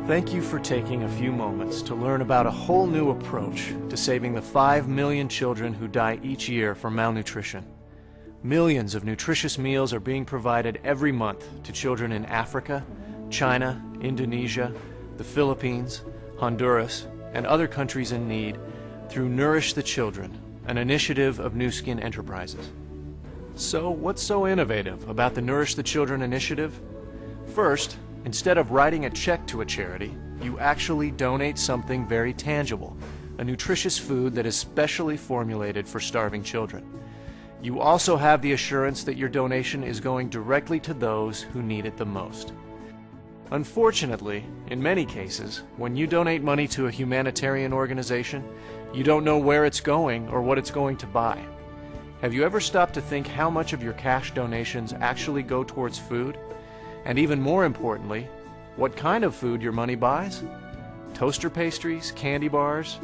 Thank you for taking a few moments to learn about a whole new approach to saving the 5 million children who die each year from malnutrition. Millions of nutritious meals are being provided every month to children in Africa, China, Indonesia, the Philippines, Honduras, and other countries in need through Nourish the Children, an initiative of Nu Skin Enterprises. So, what's so innovative about the Nourish the Children initiative? First, instead of writing a check to a charity, you actually donate something very tangible, a nutritious food that is specially formulated for starving children. You also have the assurance that your donation is going directly to those who need it the most. Unfortunately, in many cases, when you donate money to a humanitarian organization, you don't know where it's going or what it's going to buy. Have you ever stopped to think how much of your cash donations actually go towards food? And even more importantly, what kind of food your money buys? Toaster pastries, candy bars?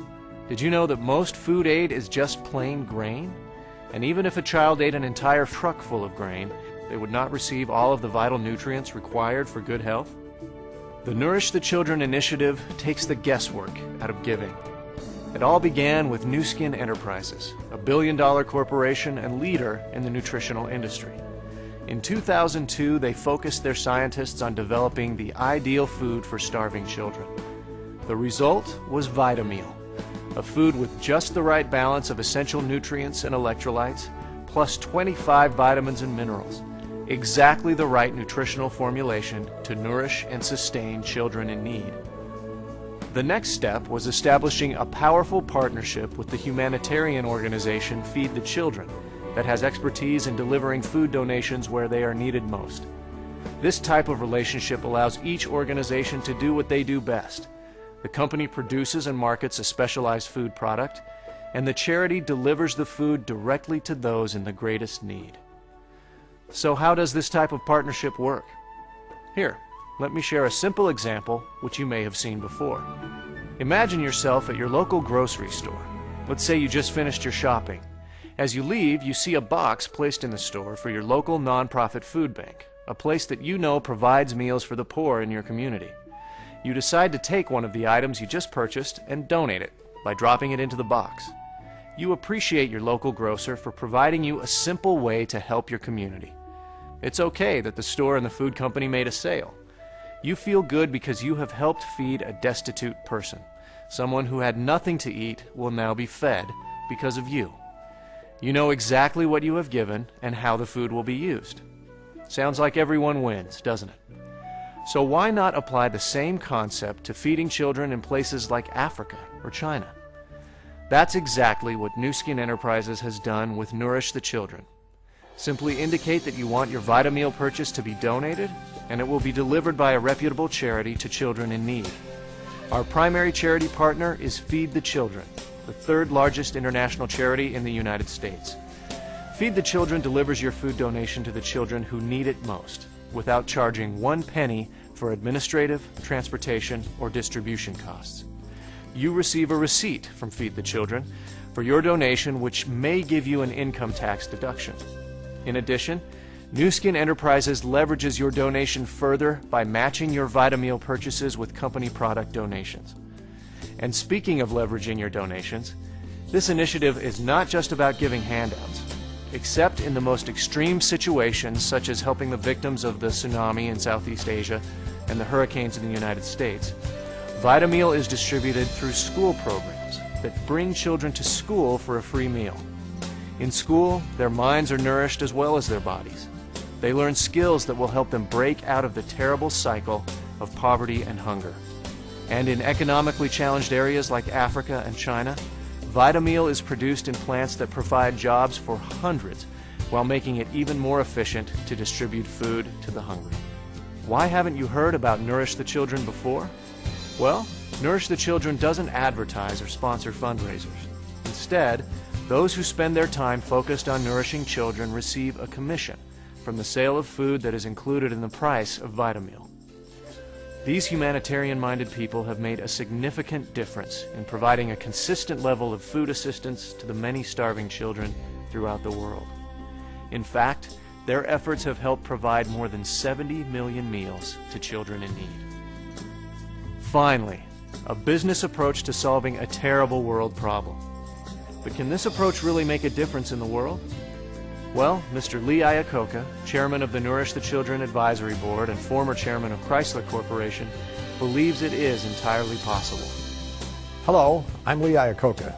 Did you know that most food aid is just plain grain? And even if a child ate an entire truck full of grain, they would not receive all of the vital nutrients required for good health? The Nourish the Children initiative takes the guesswork out of giving. It all began with Nu Skin Enterprises, a billion-dollar corporation and leader in the nutritional industry. In 2002, they focused their scientists on developing the ideal food for starving children. The result was Vitameal, a food with just the right balance of essential nutrients and electrolytes, plus 25 vitamins and minerals, exactly the right nutritional formulation to nourish and sustain children in need. The next step was establishing a powerful partnership with the humanitarian organization Feed the Children, that has expertise in delivering food donations where they are needed most. This type of relationship allows each organization to do what they do best. The company produces and markets a specialized food product, and the charity delivers the food directly to those in the greatest need. So how does this type of partnership work? Here, let me share a simple example which you may have seen before. Imagine yourself at your local grocery store. Let's say you just finished your shopping. As you leave, you see a box placed in the store for your local nonprofit food bank, a place that you know provides meals for the poor in your community. You decide to take one of the items you just purchased and donate it by dropping it into the box. You appreciate your local grocer for providing you a simple way to help your community. It's okay that the store and the food company made a sale. You feel good because you have helped feed a destitute person. Someone who had nothing to eat will now be fed because of you. You know exactly what you have given and how the food will be used. Sounds like everyone wins, doesn't it? So why not apply the same concept to feeding children in places like Africa or China? That's exactly what Nu Skin Enterprises has done with Nourish the Children. Simply indicate that you want your Vitameal purchase to be donated, and it will be delivered by a reputable charity to children in need. Our primary charity partner is Feed the Children, the third largest international charity in the United States. Feed the Children delivers your food donation to the children who need it most, without charging 1 penny for administrative, transportation, or distribution costs. You receive a receipt from Feed the Children for your donation, which may give you an income tax deduction. In addition, Nu Skin Enterprises leverages your donation further by matching your Vitameal purchases with company product donations. And speaking of leveraging your donations, this initiative is not just about giving handouts. Except in the most extreme situations, such as helping the victims of the tsunami in Southeast Asia and the hurricanes in the United States, Vitameal is distributed through school programs that bring children to school for a free meal. In school, their minds are nourished as well as their bodies. They learn skills that will help them break out of the terrible cycle of poverty and hunger. And in economically challenged areas like Africa and China, Vitameal is produced in plants that provide jobs for hundreds while making it even more efficient to distribute food to the hungry. Why haven't you heard about Nourish the Children before? Well, Nourish the Children doesn't advertise or sponsor fundraisers. Instead, those who spend their time focused on nourishing children receive a commission from the sale of food that is included in the price of Vitameal. These humanitarian-minded people have made a significant difference in providing a consistent level of food assistance to the many starving children throughout the world. In fact, their efforts have helped provide more than 70 million meals to children in need. Finally, a business approach to solving a terrible world problem. But can this approach really make a difference in the world? Well, Mr. Lee Iacocca, chairman of the Nourish the Children Advisory Board and former chairman of Chrysler Corporation, believes it is entirely possible. Hello, I'm Lee Iacocca.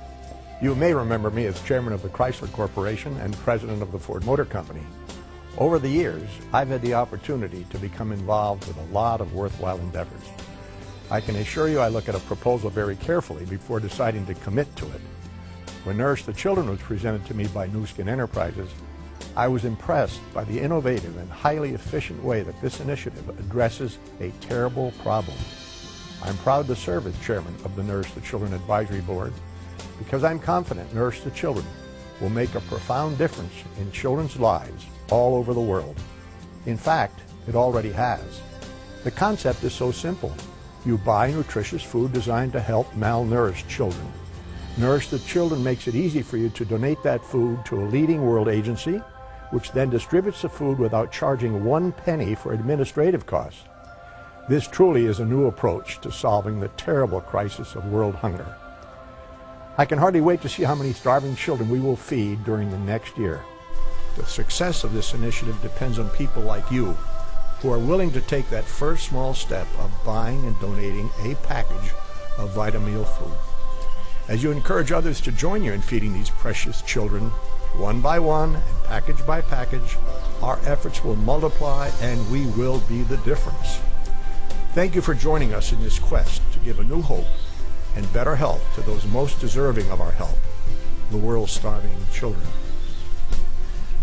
You may remember me as chairman of the Chrysler Corporation and president of the Ford Motor Company. Over the years, I've had the opportunity to become involved with a lot of worthwhile endeavors. I can assure you I look at a proposal very carefully before deciding to commit to it. When Nourish the Children was presented to me by New Skin Enterprises, I was impressed by the innovative and highly efficient way that this initiative addresses a terrible problem. I'm proud to serve as chairman of the Nourish the Children Advisory Board because I'm confident Nourish the Children will make a profound difference in children's lives all over the world. In fact, it already has. The concept is so simple. You buy nutritious food designed to help malnourished children. Nourish the Children makes it easy for you to donate that food to a leading world agency, which then distributes the food without charging 1 penny for administrative costs. This truly is a new approach to solving the terrible crisis of world hunger. I can hardly wait to see how many starving children we will feed during the next year. The success of this initiative depends on people like you, who are willing to take that first small step of buying and donating a package of Vitameal food. As you encourage others to join you in feeding these precious children, one by one and package by package, our efforts will multiply and we will be the difference. Thank you for joining us in this quest to give a new hope and better health to those most deserving of our help, the world's starving children.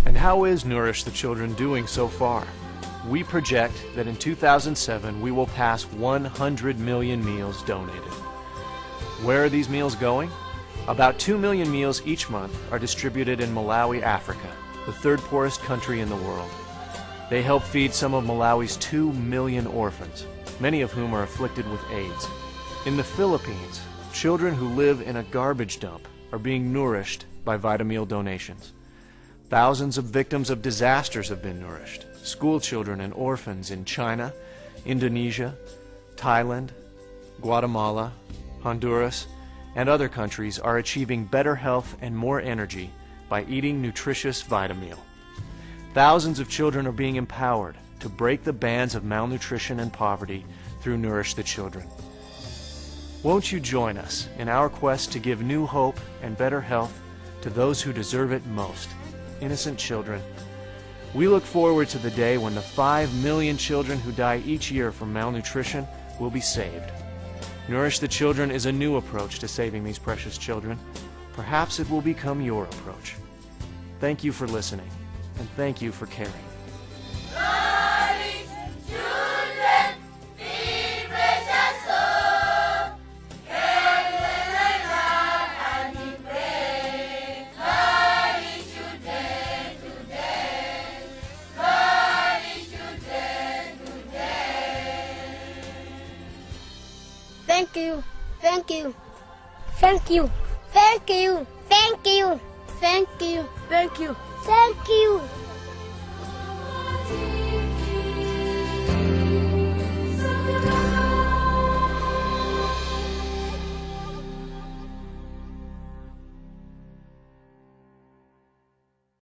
And how is Nourish the Children doing so far? We project that in 2007 we will pass 100 million meals donated. Where are these meals going? About 2 million meals each month are distributed in Malawi, Africa, the third poorest country in the world. They help feed some of Malawi's 2 million orphans, many of whom are afflicted with AIDS. In the Philippines, children who live in a garbage dump are being nourished by Vitameal donations. Thousands of victims of disasters have been nourished. School children and orphans in China, Indonesia, Thailand, Guatemala, Honduras, and other countries are achieving better health and more energy by eating nutritious Vitameal. Thousands of children are being empowered to break the bands of malnutrition and poverty through Nourish the Children. Won't you join us in our quest to give new hope and better health to those who deserve it most, innocent children? We look forward to the day when the 5 million children who die each year from malnutrition will be saved. Nourish the Children is a new approach to saving these precious children. Perhaps it will become your approach. Thank you for listening, and thank you for caring. Thank you, thank you, thank you, thank you, thank you, thank you, thank you, thank you.